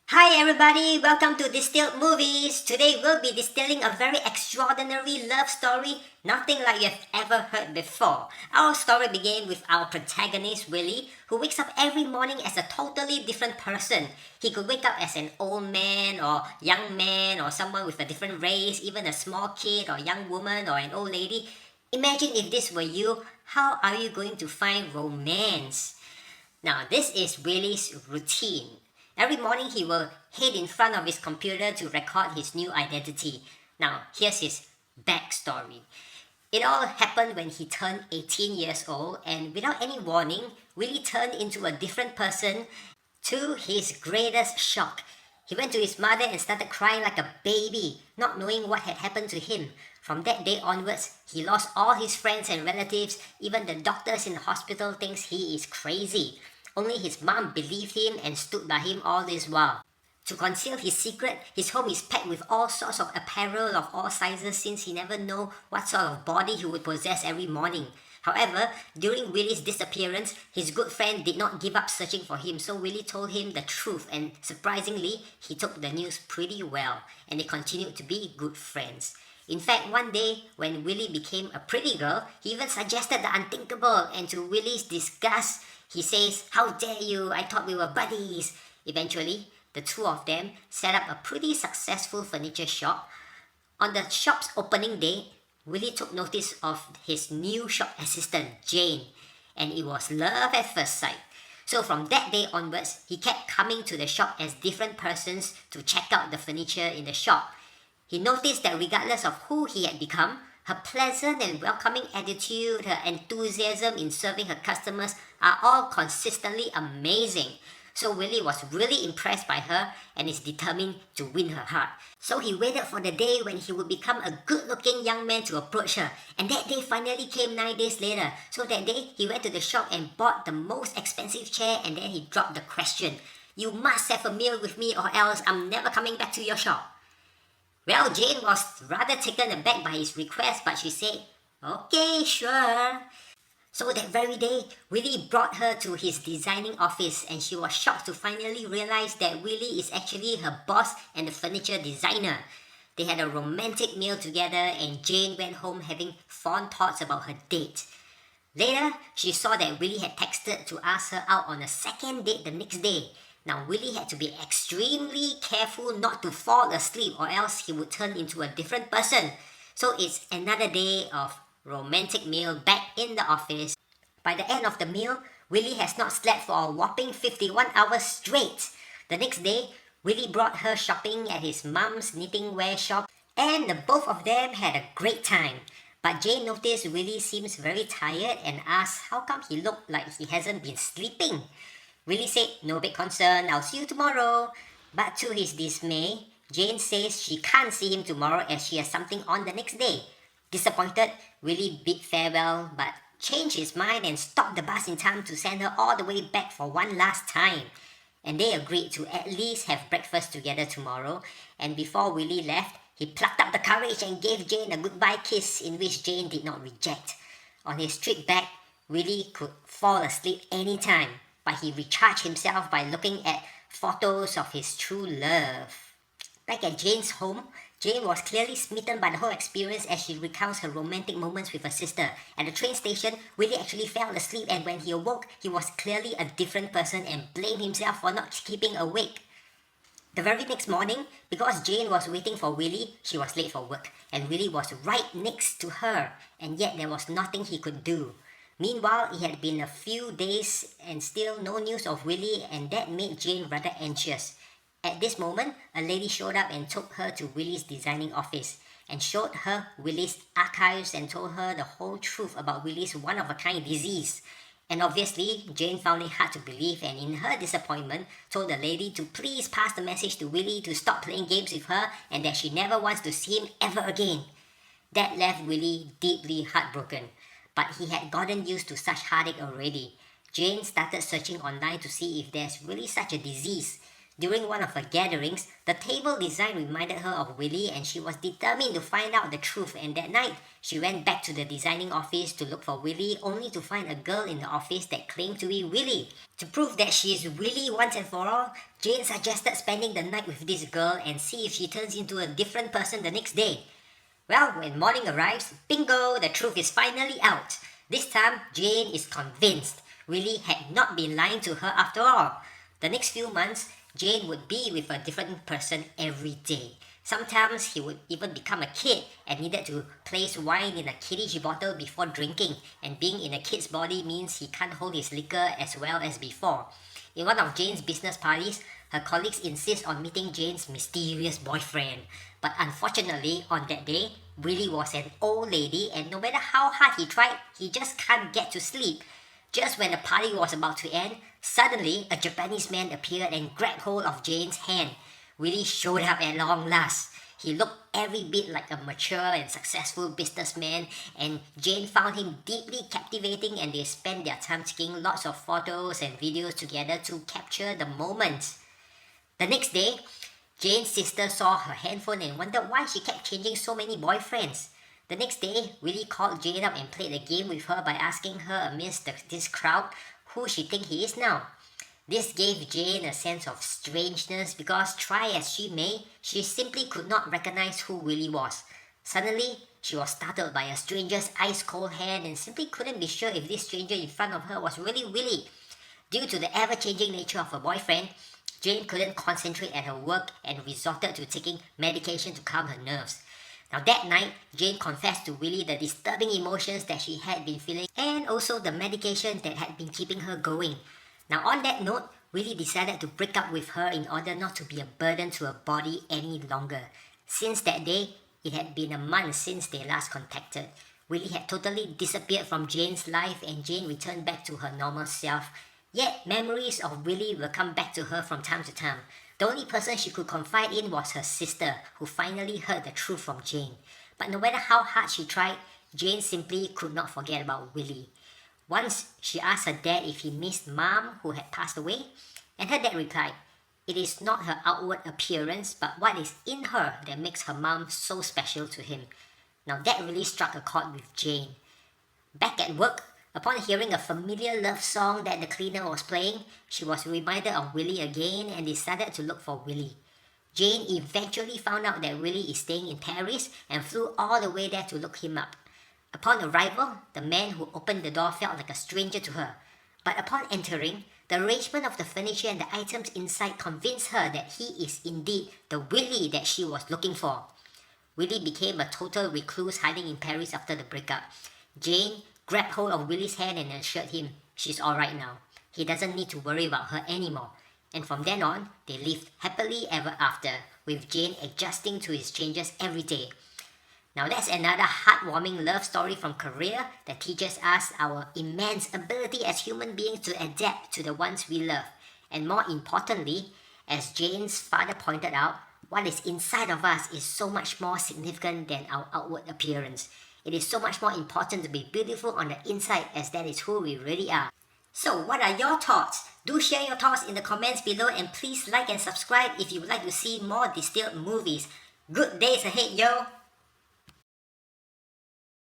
Hi everybody, welcome to Distilled Movies. Today we'll be distilling a very extraordinary love story, nothing like you've ever heard before. Our story begins with our protagonist Willie, who wakes up every morning as a totally different person. He could wake up as an old man or young man or someone with a different race, even a small kid or young woman or an old lady. Imagine if this were you, how are you going to find romance? Now, this is Willie's routine. Every morning he will head in front of his computer to record his new identity. Now, here's his backstory. It all happened when he turned 18 years old, and without any warning, Willie turned into a different person. To his greatest shock, he went to his mother and started crying like a baby, not knowing what had happened to him. From that day onwards, he lost all his friends and relatives. Even the doctors in the hospital thinks he is crazy. Only his mom believed him and stood by him all this while. To conceal his secret, his home is packed with all sorts of apparel of all sizes since he never knew what sort of body he would possess every morning. However, during Willie's disappearance, his good friend did not give up searching for him, so Willie told him the truth, and surprisingly, he took the news pretty well, and they continued to be good friends. In fact, one day, when Willie became a pretty girl, he even suggested the unthinkable, and to Willie's disgust, he says, "How dare you? I thought we were buddies." Eventually, the two of them set up a pretty successful furniture shop. On the shop's opening day, Willie took notice of his new shop assistant, Jane, and it was love at first sight. So from that day onwards, he kept coming to the shop as different persons to check out the furniture in the shop. He noticed that regardless of who he had become, her pleasant and welcoming attitude, her enthusiasm in serving her customers are all consistently amazing. So Willie was really impressed by her and is determined to win her heart. So he waited for the day when he would become a good-looking young man to approach her. And that day finally came 9 days later. So that day, he went to the shop and bought the most expensive chair, and then he dropped the question, "You must have a meal with me or else I'm never coming back to your shop." Well, Jane was rather taken aback by his request, but she said, "Okay, sure." So that very day, Willie brought her to his designing office, and she was shocked to finally realize that Willie is actually her boss and the furniture designer. They had a romantic meal together, and Jane went home having fond thoughts about her date. Later, she saw that Willie had texted to ask her out on a second date the next day. Now, Willie had to be extremely careful not to fall asleep or else he would turn into a different person. So it's another day of romantic meal back in the office. By the end of the meal, Willie has not slept for a whopping 51 hours straight. The next day, Willie brought her shopping at his mom's knitting wear shop, and the both of them had a great time. But Jane noticed Willie seems very tired and asked how come he looked like he hasn't been sleeping. Willie said, "No big concern, I'll see you tomorrow." But to his dismay, Jane says she can't see him tomorrow as she has something on the next day. Disappointed, Willie bid farewell but changed his mind and stopped the bus in time to send her all the way back for one last time. And they agreed to at least have breakfast together tomorrow, and before Willie left, he plucked up the courage and gave Jane a goodbye kiss in which Jane did not reject. On his trip back, Willie could fall asleep anytime, but he recharged himself by looking at photos of his true love. Back at Jane's home, Jane was clearly smitten by the whole experience as she recounts her romantic moments with her sister. At the train station, Willie actually fell asleep, and when he awoke, he was clearly a different person and blamed himself for not keeping awake. The very next morning, because Jane was waiting for Willie, she was late for work, and Willie was right next to her, and yet there was nothing he could do. Meanwhile, it had been a few days and still no news of Willie, and that made Jane rather anxious. At this moment, a lady showed up and took her to Willie's designing office and showed her Willie's archives and told her the whole truth about Willie's one-of-a-kind disease. And obviously, Jane found it hard to believe, and in her disappointment, told the lady to please pass the message to Willie to stop playing games with her and that she never wants to see him ever again. That left Willie deeply heartbroken, but he had gotten used to such heartache already. Jane started searching online to see if there's really such a disease. During one of her gatherings, the table design reminded her of Willie and she was determined to find out the truth, and that night, she went back to the designing office to look for Willie, only to find a girl in the office that claimed to be Willie. To prove that she is Willie once and for all, Jane suggested spending the night with this girl and see if she turns into a different person the next day. Well, when morning arrives, bingo, the truth is finally out. This time, Jane is convinced Willie had not been lying to her after all. The next few months, Jane would be with a different person every day. Sometimes he would even become a kid and needed to place wine in a kiddish bottle before drinking, and being in a kid's body means he can't hold his liquor as well as before. In one of Jane's business parties, her colleagues insist on meeting Jane's mysterious boyfriend. But unfortunately, on that day, Willie was an old lady, and no matter how hard he tried, he just can't get to sleep. Just when the party was about to end, suddenly a Japanese man appeared and grabbed hold of Jane's hand. Willie showed up at long last. He looked every bit like a mature and successful businessman, and Jane found him deeply captivating, and they spent their time taking lots of photos and videos together to capture the moments. The next day, Jane's sister saw her handphone and wondered why she kept changing so many boyfriends. The next day, Willie called Jane up and played a game with her by asking her amidst this crowd who she think he is now. This gave Jane a sense of strangeness because, try as she may, she simply could not recognize who Willie was. Suddenly, she was startled by a stranger's ice-cold hand and simply couldn't be sure if this stranger in front of her was really Willie. Due to the ever-changing nature of her boyfriend, Jane couldn't concentrate at her work and resorted to taking medication to calm her nerves. Now that night, Jane confessed to Willie the disturbing emotions that she had been feeling and also the medication that had been keeping her going. Now on that note, Willie decided to break up with her in order not to be a burden to her body any longer. Since that day, it had been a month since they last contacted. Willie had totally disappeared from Jane's life and Jane returned back to her normal self. Yet, memories of Willie will come back to her from time to time. The only person she could confide in was her sister, who finally heard the truth from Jane. But no matter how hard she tried, Jane simply could not forget about Willie. Once, she asked her dad if he missed Mom, who had passed away, and her dad replied, "It is not her outward appearance, but what is in her that makes her mom so special to him." Now that really struck a chord with Jane. Back at work, upon hearing a familiar love song that the cleaner was playing, she was reminded of Willie again and decided to look for Willie. Jane eventually found out that Willie is staying in Paris and flew all the way there to look him up. Upon arrival, the man who opened the door felt like a stranger to her. But upon entering, the arrangement of the furniture and the items inside convinced her that he is indeed the Willie that she was looking for. Willie became a total recluse hiding in Paris after the breakup. Jane grabbed hold of Willie's hand and assured him she's alright now. He doesn't need to worry about her anymore. And from then on, they lived happily ever after, with Jane adjusting to his changes every day. Now that's another heartwarming love story from Korea that teaches us our immense ability as human beings to adapt to the ones we love. And more importantly, as Jane's father pointed out, what is inside of us is so much more significant than our outward appearance. It is so much more important to be beautiful on the inside, as that is who we really are. So what are your thoughts? Do share your thoughts in the comments below, and please like and subscribe if you would like to see more Distilled Movies. Good days ahead, yo!